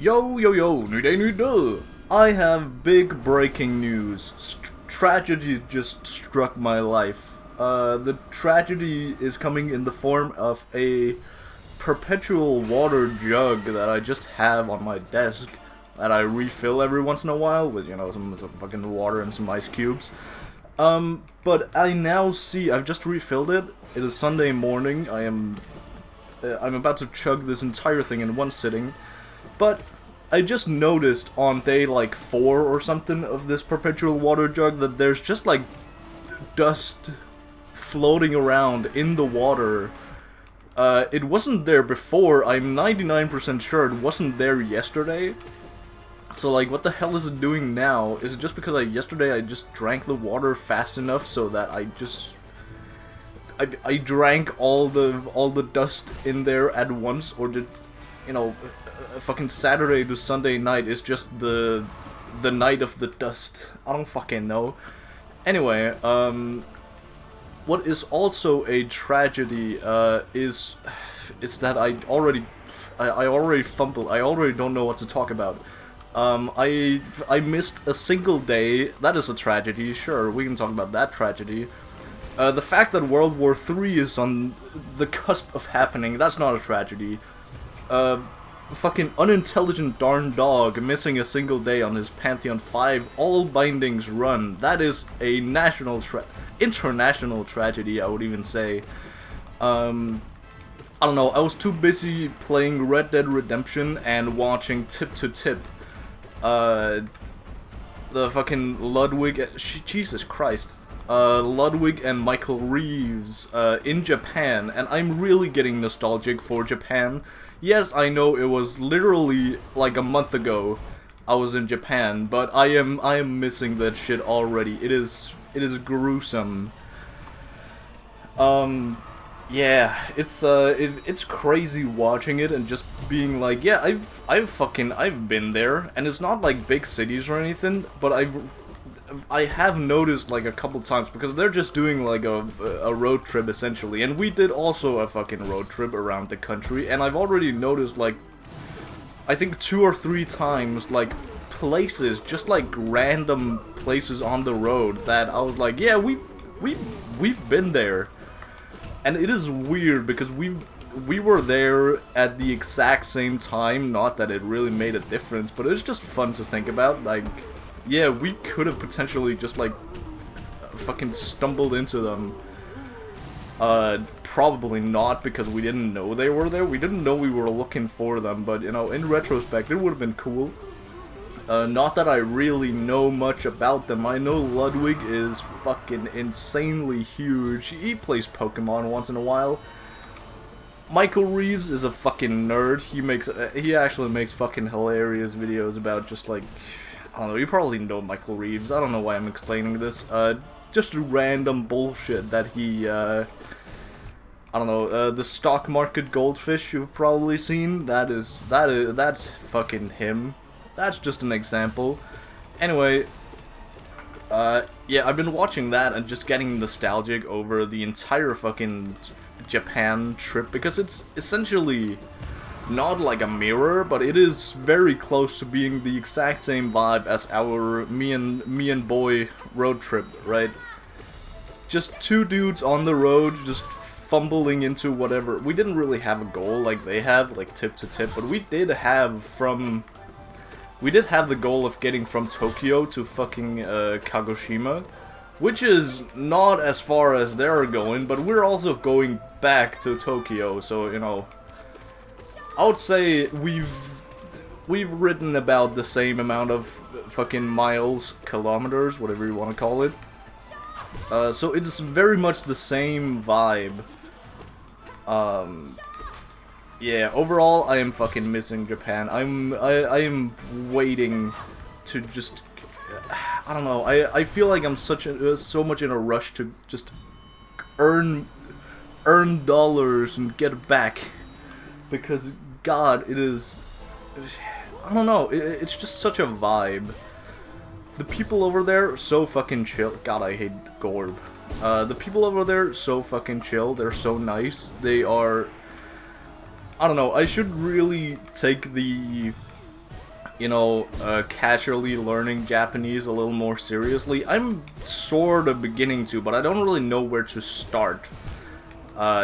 Yo, yo, yo, new day, new day. I have big breaking news. Tragedy just struck my life. The tragedy is coming in the form of a perpetual water jug that I just have on my desk that I refill every once in a while with, you know, some fucking water and some ice cubes. But I now see, I've just refilled it. It is Sunday morning. I'm about to chug this entire thing in one sitting. But I just noticed on day like 4 or something of this perpetual water jug that there's just like dust floating around in the water. It wasn't there before. I'm 99% sure it wasn't there yesterday. So like, what the hell is it doing now? Is it just because yesterday I just drank the water fast enough so that I drank all the dust in there at once, or did, you know, fucking Saturday to Sunday night is just the night of the dust? I don't fucking know. Anyway, what is also a tragedy is that I already fumbled. I already don't know what to talk about. I missed a single day. That is a tragedy. Sure, we can talk about that tragedy. The fact that World War III is on the cusp of happening, that's not a tragedy. Fucking unintelligent darn dog missing a single day on his Pantheon 5 all bindings run. That is a international tragedy, I would even say. I don't know, I was too busy playing Red Dead Redemption and watching Tip to Tip. The fucking Ludwig, Jesus Christ. Ludwig and Michael Reeves in Japan, and I'm really getting nostalgic for Japan. Yes, I know it was literally like a month ago I was in Japan, but I am missing that shit already. It is gruesome. Yeah, it's crazy watching it and just being like, yeah, I've been there, and it's not like big cities or anything, but I have noticed like a couple times, because they're just doing like a road trip essentially, and we did also a fucking road trip around the country, and I've already noticed like, I think 2 or 3 times, like places, just like random places on the road that I was like, yeah, we've been there. And it is weird because we were there at the exact same time, not that it really made a difference, but it's just fun to think about. Like, yeah, we could have potentially just like fucking stumbled into them. Probably not, because we didn't know they were there. We didn't know we were looking for them, but you know, in retrospect, it would have been cool. Not that I really know much about them. I know Ludwig is fucking insanely huge. He plays Pokemon once in a while. Michael Reeves is a fucking nerd. He actually makes fucking hilarious videos about just like, I don't know, you probably know Michael Reeves. I don't know why I'm explaining this. Just random bullshit that he, I don't know, the stock market goldfish you've probably seen. That's fucking him. That's just an example. Anyway, yeah, I've been watching that and just getting nostalgic over the entire fucking Japan trip, because it's essentially not like a mirror, but it is very close to being the exact same vibe as our me and boy road trip, right? Just 2 dudes on the road, just fumbling into whatever. We didn't really have a goal like they have, like tip to tip, but we did have the goal of getting from Tokyo to fucking Kagoshima, which is not as far as they're going, but we're also going back to Tokyo, so, you know, I would say we've ridden about the same amount of fucking miles, kilometers, whatever you want to call it. So it's very much the same vibe. Yeah, overall, I am fucking missing Japan. I am waiting to just, I don't know, I feel like I'm so much in a rush to just earn dollars and get back, because God, it is, I don't know, it's just such a vibe. The people over there are so fucking chill. God, I hate Gorb. The people over there are so fucking chill. They're so nice. They are, I don't know, I should really take the you know, casually learning Japanese a little more seriously. I'm sort of beginning to, but I don't really know where to start,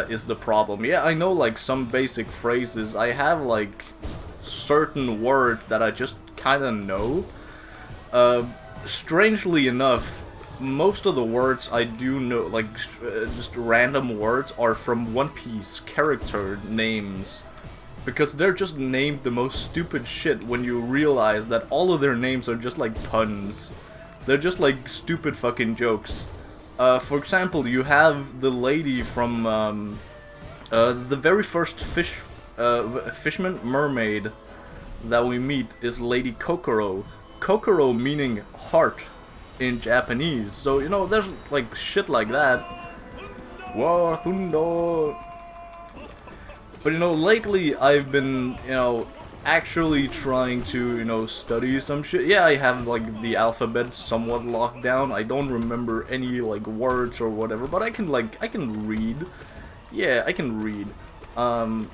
is the problem. Yeah, I know, like, some basic phrases. I have, like, certain words that I just kind of know. Strangely enough, most of the words I do know, like, just random words, are from One Piece character names. Because they're just named the most stupid shit when you realize that all of their names are just like puns. They're just like stupid fucking jokes. For example, you have the lady from the very first fishman mermaid that we meet is Lady Kokoro. Kokoro meaning heart in Japanese. So, you know, there's like shit like that. Wa thundo. But, you know, lately I've been, you know, actually trying to, you know, study some shit. Yeah, I have, like, the alphabet somewhat locked down. I don't remember any, like, words or whatever, but I can, like, I can read. Yeah, I can read. But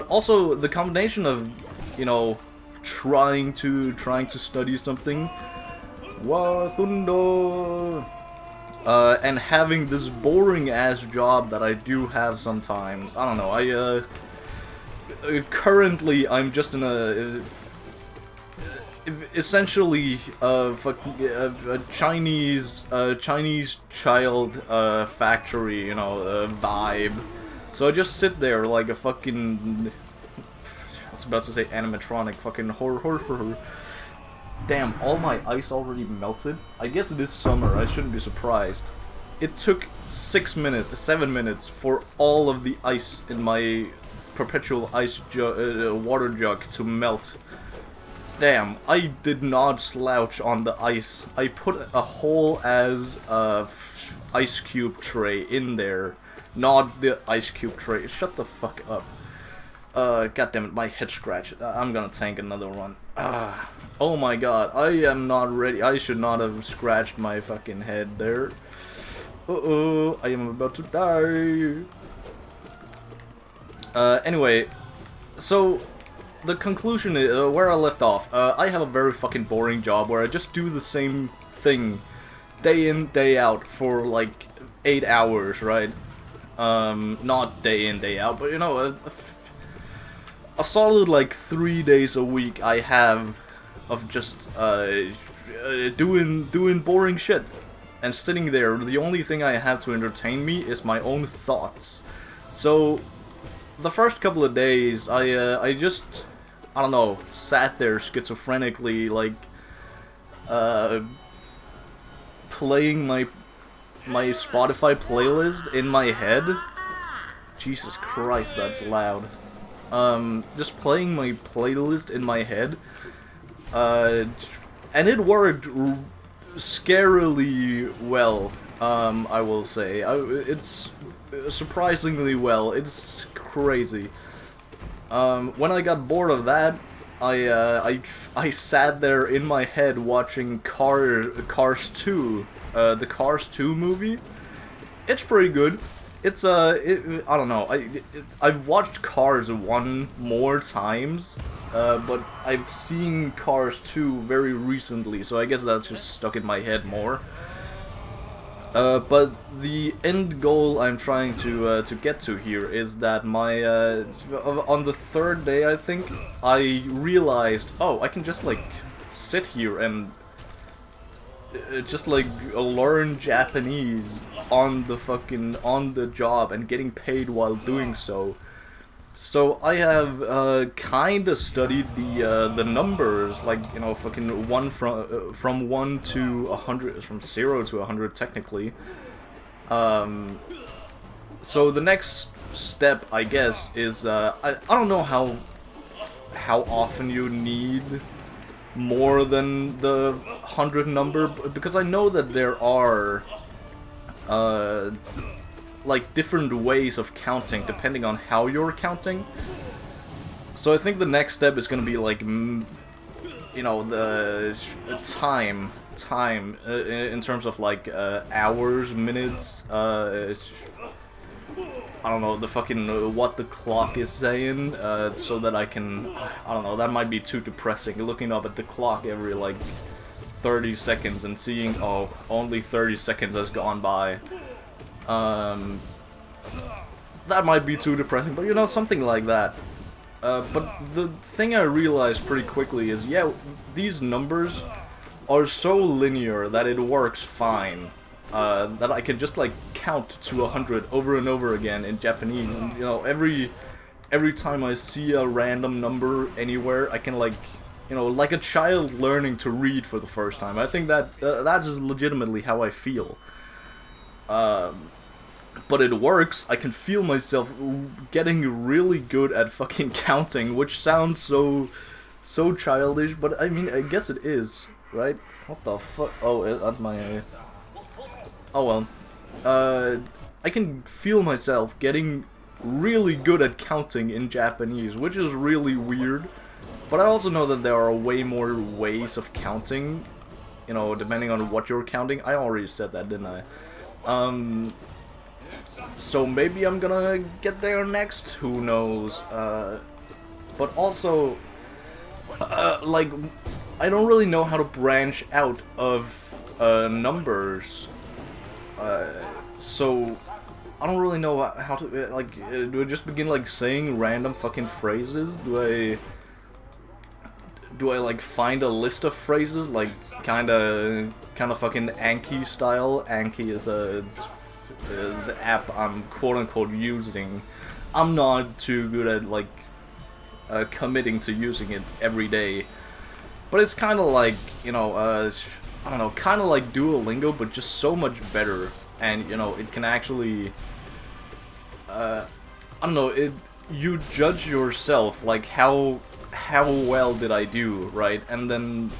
also, the combination of, you know, trying to study something, wa thundo, and having this boring-ass job that I do have sometimes. I don't know, currently I'm just in a, essentially, a Chinese child, factory, you know, vibe. So I just sit there like a fucking, I was about to say animatronic, fucking horror. Damn, all my ice already melted. I guess it is summer, I shouldn't be surprised. It took 7 minutes for all of the ice in my perpetual ice water jug to melt. Damn, I did not slouch on the ice. I put a whole as ice cube tray in there. Not the ice cube tray. Shut the fuck up. God damn it, my head scratch. I'm gonna tank another one. Oh my god, I am not ready. I should not have scratched my fucking head there. Uh-oh, I am about to die. Anyway, so the conclusion is, where I left off, I have a very fucking boring job where I just do the same thing day in, day out for like 8 hours, right? Not day in, day out, but you know, a solid like 3 days a week I have of just doing boring shit and sitting there. The only thing I have to entertain me is my own thoughts. So the first couple of days I just, I don't know, sat there schizophrenically, like playing my Spotify playlist in my head. Jesus Christ, that's loud. Just playing my playlist in my head, and it worked scarily well, I will say. It's surprisingly well. It's crazy. When I got bored of that, I sat there in my head watching Cars 2, the Cars 2 movie. It's pretty good. It's I don't know. I've watched Cars 1 more times, but I've seen Cars 2 very recently, so I guess that's just stuck in my head more. But the end goal I'm trying to get to here is that my on the third day, I think, I realized, oh, I can just like sit here and just like learn Japanese on the job and getting paid while doing so. So I have kinda studied the numbers, like, you know, fucking from 1 to 100, from 0 to 100 technically. So the next step, I guess, is I don't know how often you need more than the 100 number, because I know that there are like different ways of counting depending on how you're counting. So I think the next step is gonna be like, you know, the time in terms of like hours, minutes, I don't know, the fucking what the clock is saying, so that I can, I don't know, that might be too depressing, looking up at the clock every, like, 30 seconds and seeing, oh, only 30 seconds has gone by. That might be too depressing, but you know, something like that. But the thing I realized pretty quickly is, yeah, these numbers are so linear that it works fine. That I can just like count to 100 over and over again in Japanese. And, you know, every time I see a random number anywhere, I can like, you know, like a child learning to read for the first time. I think that that is legitimately how I feel. But it works. I can feel myself getting really good at fucking counting, which sounds so childish, but I mean, I guess it is, right? What the fuck? Oh, that's my... Oh well. I can feel myself getting really good at counting in Japanese, which is really weird. But I also know that there are way more ways of counting, you know, depending on what you're counting. I already said that, didn't I? So maybe I'm gonna get there next, who knows. But also, like, I don't really know how to branch out of numbers. So I don't really know how to, like, do I just begin, like, saying random fucking phrases? Do I like, find a list of phrases, like, kinda fucking Anki style? Anki is the app I'm quote-unquote using. I'm not too good at, like, committing to using it every day. But it's kinda like, you know, I don't know, kinda like Duolingo, but just so much better. And, you know, it can actually, I don't know, you judge yourself, like, how well did I do, right? And then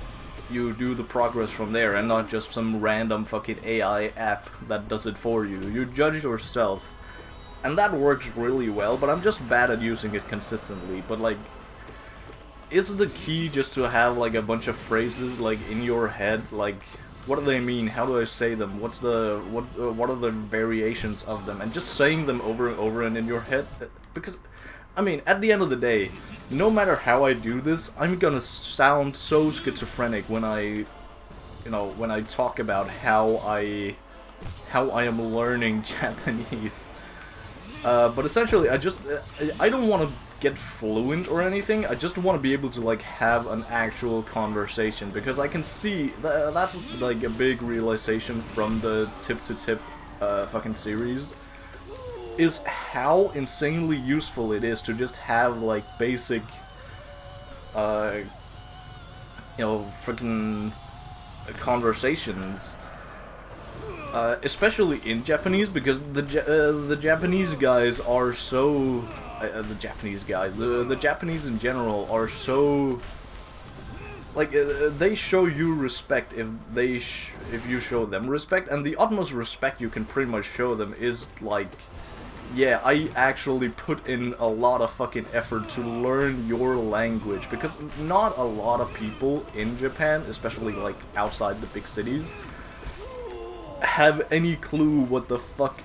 you do the progress from there, and not just some random fucking AI app that does it for you. You judge yourself, and that works really well, but I'm just bad at using it consistently. But, like, is the key just to have, like, a bunch of phrases, like, in your head? Like, what do they mean? How do I say them? What are the variations of them? And just saying them over and over and in your head? Because, I mean, at the end of the day, no matter how I do this, I'm gonna sound so schizophrenic when I, you know, when I talk about how I am learning Japanese. But essentially, I don't want to get fluent or anything. I just want to be able to, like, have an actual conversation, because I can see that's like a big realization from the Tip to Tip fucking series, is how insanely useful it is to just have, like, basic, you know, freaking conversations. Especially in Japanese, because the Japanese guys are so... the Japanese in general are so... Like, they show you respect if you show them respect, and the utmost respect you can pretty much show them is, like... Yeah, I actually put in a lot of fucking effort to learn your language, because not a lot of people in Japan, especially, like, outside the big cities, have any clue what the fuck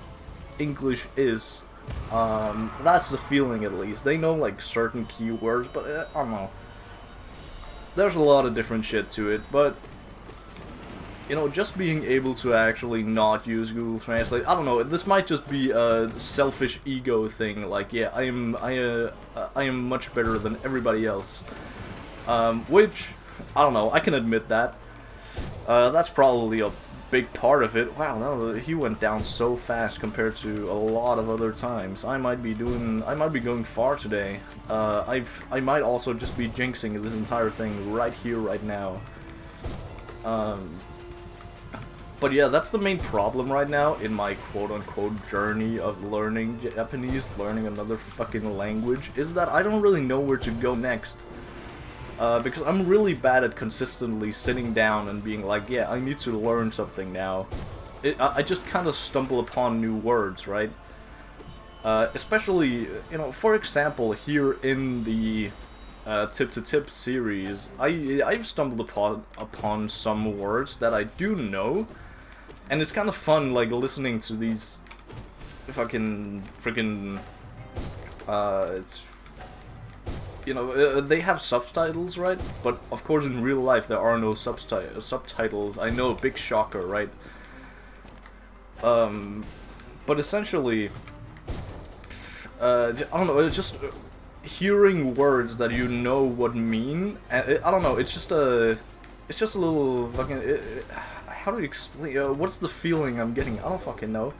English is. That's the feeling, at least. They know, like, certain keywords, but I don't know. There's a lot of different shit to it, but, you know, just being able to actually not use Google Translate, I don't know, this might just be a selfish ego thing, like, yeah, I am much better than everybody else. Which, I don't know, I can admit that. That's probably a big part of it. Wow, no, he went down so fast compared to a lot of other times. I might be going far today. I might also just be jinxing this entire thing right here, right now. But yeah, that's the main problem right now in my quote-unquote journey of learning Japanese, learning another fucking language, is that I don't really know where to go next. Because I'm really bad at consistently sitting down and being like, yeah, I need to learn something now. I just kind of stumble upon new words, right? Especially, you know, for example, here in the Tip to Tip series, I've stumbled upon some words that I do know, and it's kind of fun, like, listening to these fucking freaking it's, you know, they have subtitles, right? But of course in real life there are no subtitles. I know, big shocker, right? But essentially, I don't know, it's just hearing words that you know what mean, and I don't know, it's just a little fucking, how do you explain, what's the feeling I'm getting? I don't fucking know.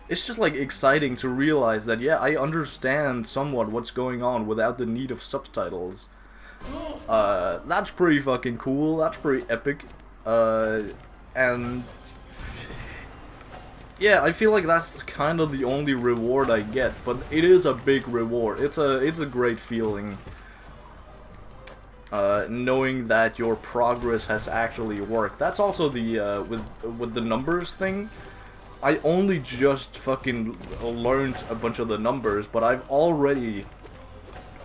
It's just like exciting to realize that, yeah, I understand somewhat what's going on without the need of subtitles. That's pretty fucking cool, that's pretty epic, and yeah, I feel like that's kind of the only reward I get, but it is a big reward. It's a great feeling, knowing that your progress has actually worked. That's also the with the numbers thing. I only just fucking learned a bunch of the numbers, but I've already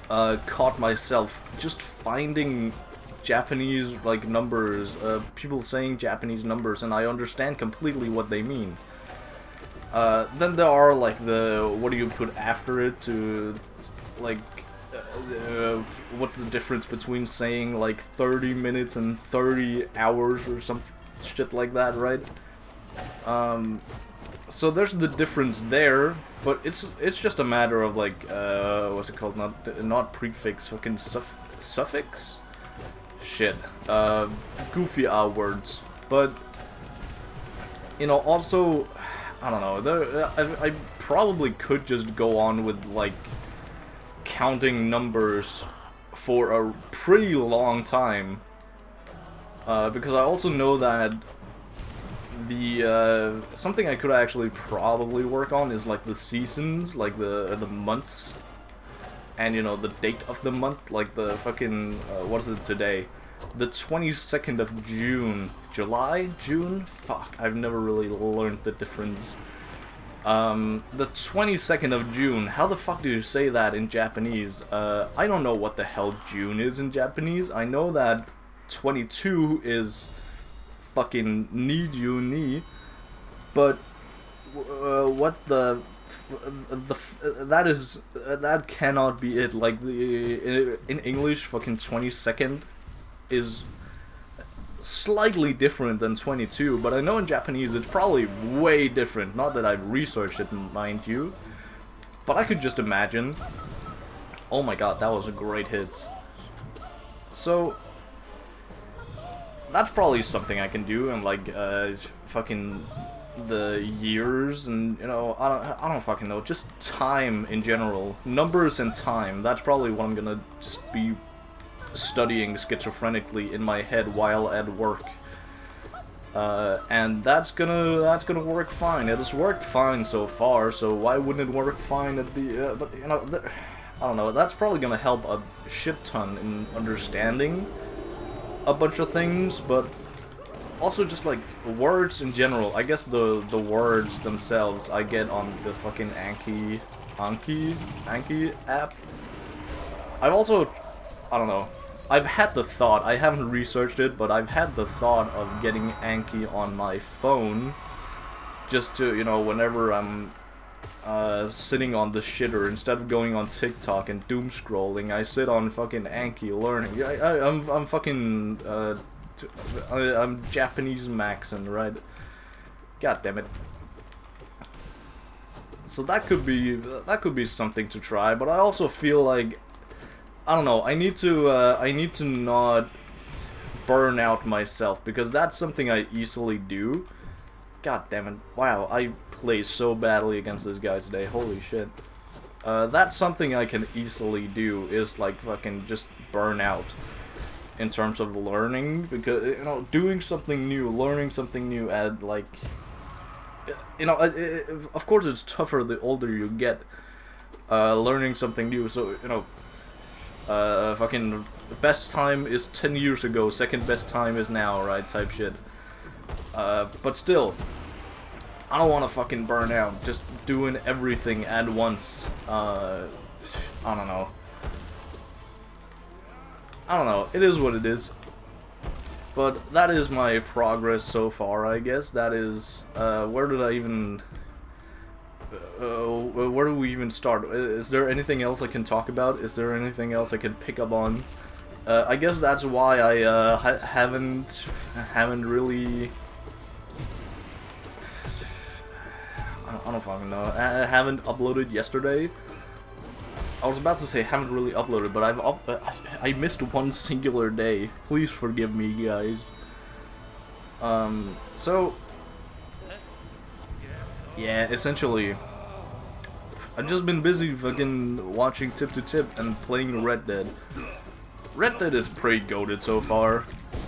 caught myself just finding Japanese like numbers, people saying Japanese numbers, and I understand completely what they mean. Then there are like the, what do you put after it to, like, what's the difference between saying like 30 minutes and 30 hours or some shit like that, right? So there's the difference there, but it's just a matter of like, what's it called? Not prefix, fucking suffix? Shit. Goofy words. But, you know, also, I don't know, I probably could just go on with, like, counting numbers for a pretty long time, because I also know that the, something I could actually probably work on is, like, the seasons, like, the months, and, you know, the date of the month, like, the fucking, what is it today? The 22nd of June. July? June? Fuck, I've never really learned the difference. The 22nd of June. How the fuck do you say that in Japanese? I don't know what the hell June is in Japanese. I know that 22 is fucking ni, but what the that cannot be it. Like, in English, fucking 22nd is slightly different than 22, but I know in Japanese it's probably way different. Not that I've researched it, mind you, but I could just imagine. Oh my god, that was a great hit. So that's probably something I can do, and like fucking the years, and you know, I don't fucking know, just time in general, numbers and time. That's probably what I'm gonna just be studying schizophrenically in my head while at work, and that's gonna work fine. It has worked fine so far, so why wouldn't it work fine at the but you know, I don't know, that's probably gonna help a shit ton in understanding a bunch of things, but also just like words in general. I guess the words themselves I get on the fucking Anki app. I've also, I don't know, I've had the thought, I haven't researched it, but I've had the thought of getting Anki on my phone, just to, you know, whenever I'm sitting on the shitter, instead of going on TikTok and doom scrolling, I sit on fucking Anki learning. I'm fucking, I'm Japanese maxing, right? God damn it. So that could be something to try, but I also feel like, I don't know, I need to not burn out myself, because that's something I easily do. God damn it. Wow, I play so badly against this guy today, holy shit. That's something I can easily do, is like fucking just burn out in terms of learning, because, you know, doing something new, learning something new, and like, you know, of course it's tougher the older you get, learning something new, so, you know, fucking best time is 10 years ago, second best time is now, right, type shit. But still, I don't want to fucking burn out, just doing everything at once. I don't know. It is what it is. But that is my progress so far, I guess. That is, where did I even... where do we even start? Is there anything else I can talk about? Is there anything else I can pick up on? I guess that's why I haven't really. I don't fucking know. I haven't uploaded yesterday. I was about to say haven't really uploaded, but I missed one singular day. Please forgive me, guys. So yeah, essentially, I've just been busy fucking watching Tip to Tip and playing Red Dead. Red Dead is pretty goated so far.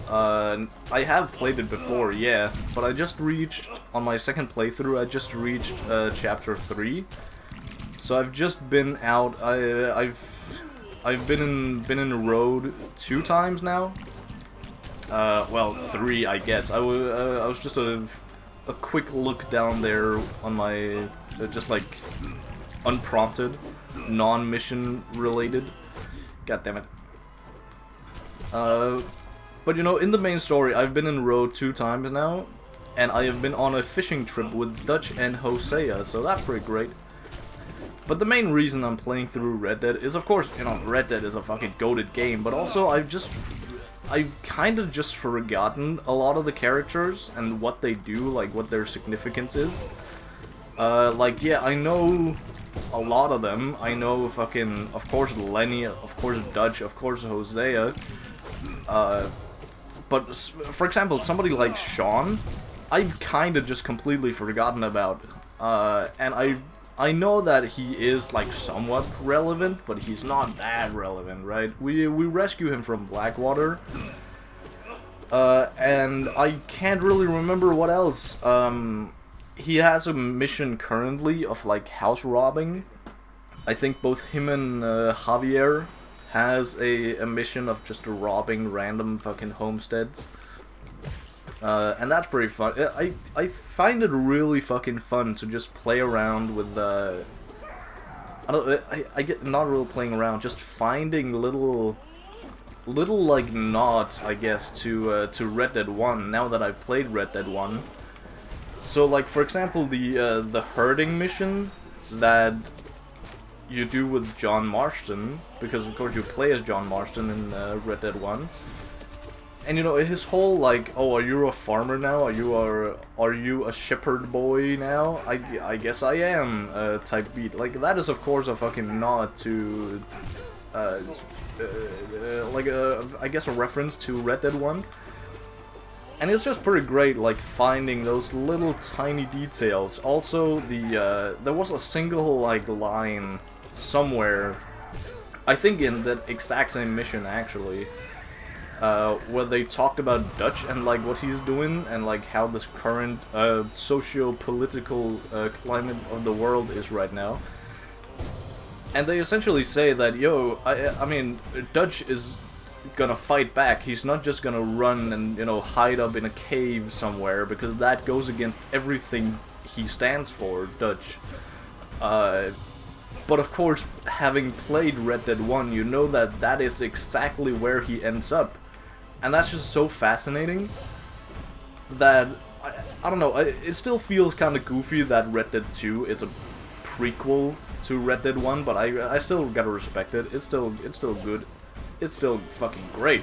I have played it before, yeah, but I just reached, on my second playthrough, I just reached chapter 3. So I've just been out. I've been in the road 2 times now. Well, 3, I guess. I was just a quick look down there on my just like unprompted, non-mission related. God damn it. But you know, in the main story, I've been in road 2 times now, and I have been on a fishing trip with Dutch and Hosea, so that's pretty great. But the main reason I'm playing through Red Dead is, of course, you know, Red Dead is a fucking goated game, but also I've kind of just forgotten a lot of the characters and what they do, like what their significance is. Like, yeah, I know a lot of them. I know fucking, of course, Lenny, of course, Dutch, of course, Hosea. But, for example, somebody like Sean, I've kind of just completely forgotten about. And I know that he is, like, somewhat relevant, but he's not that relevant, right? We rescue him from Blackwater. And I can't really remember what else. He has a mission currently of, like, house robbing. I think both him and Javier has a mission of just robbing random fucking homesteads. And that's pretty fun. I find it really fucking fun to just play around with I get not really playing around, just finding little like nods, I guess, to Red Dead 1 now that I've played Red Dead 1. So, like, for example, the herding mission that you do with John Marston, because of course you play as John Marston in Red Dead 1. And you know, his whole like, oh, are you a farmer now? Are you a shepherd boy now? I guess I am type beat. Like, that is of course a fucking nod to like I guess a reference to Red Dead 1. And it's just pretty great, like, finding those little tiny details. Also, there was a single, like, line somewhere, I think in that exact same mission, actually, where they talked about Dutch and, like, what he's doing, and, like, how this current socio-political climate of the world is right now. And they essentially say that, yo, I mean, Dutch is gonna fight back. He's not just gonna run and, you know, hide up in a cave somewhere, because that goes against everything he stands for, Dutch. But of course, having played Red Dead 1, you know that that is exactly where he ends up. And that's just so fascinating that, I don't know, it still feels kind of goofy that Red Dead 2 is a prequel to Red Dead 1, but I still gotta respect it. It's still good. It's still fucking great.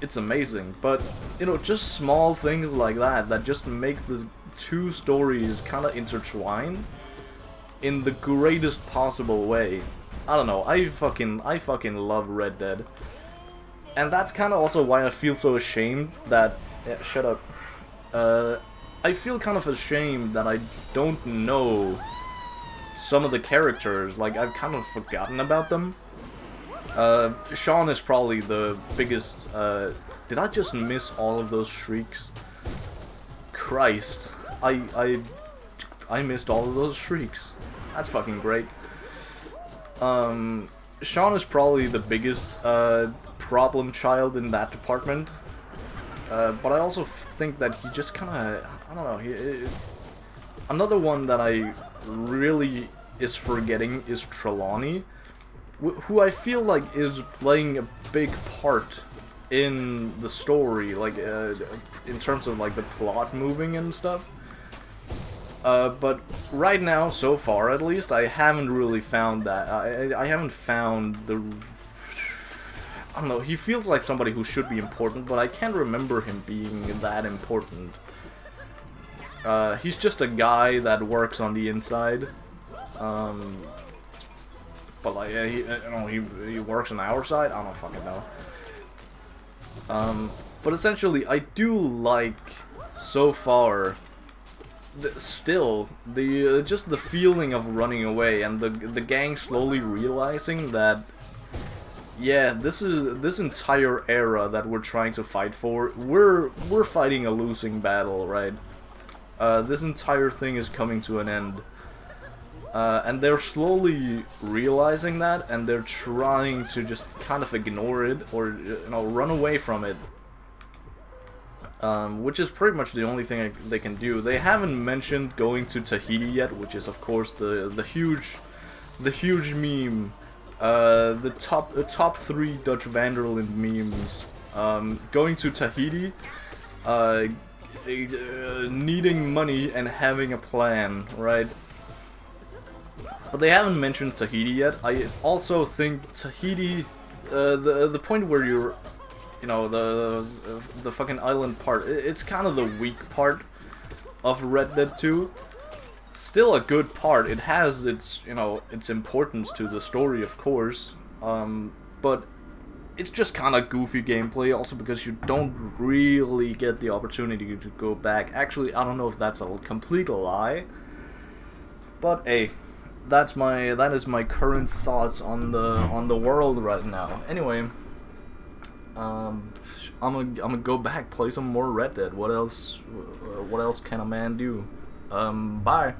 It's amazing. But, you know, just small things like that just make the two stories kind of intertwine in the greatest possible way. I don't know, I fucking love Red Dead. And that's kind of also why I feel so ashamed that... Yeah, shut up. I feel kind of ashamed that I don't know some of the characters. Like, I've kind of forgotten about them. Sean is probably the biggest... did I just miss all of those shrieks? Christ. I missed all of those shrieks. That's fucking great. Sean is probably the biggest problem child in that department. But I also think that he just kind of... I don't know. Another one that I really is forgetting is Trelawney, who I feel like is playing a big part in the story, like in terms of like the plot moving and stuff. But right now, so far at least, I haven't really found that. I haven't found the... I don't know, he feels like somebody who should be important, but I can't remember him being that important. He's just a guy that works on the inside. But like, yeah, he works on our side? I don't fucking know. But essentially, I do like, so far... Still, just the feeling of running away and the gang slowly realizing that, yeah, this entire era that we're trying to fight for, we're fighting a losing battle, right? This entire thing is coming to an end, and they're slowly realizing that, and they're trying to just kind of ignore it or run away from it. Which is pretty much the only thing they can do. They haven't mentioned going to Tahiti yet, which is of course the huge meme, the top 3 Dutch Vanderland memes. Going to Tahiti, needing money and having a plan, right? But they haven't mentioned Tahiti yet. I also think Tahiti, the point where you're, the fucking island part, it's kind of the weak part of Red Dead 2. Still a good part. It has its, its importance to the story, of course. But it's just kind of goofy gameplay, also because you don't really get the opportunity to go back. Actually, I don't know if that's a complete lie. But hey, that is my current thoughts on the world right now. Anyway, I'm gonna go back, play some more Red Dead. What else can a man do? Bye.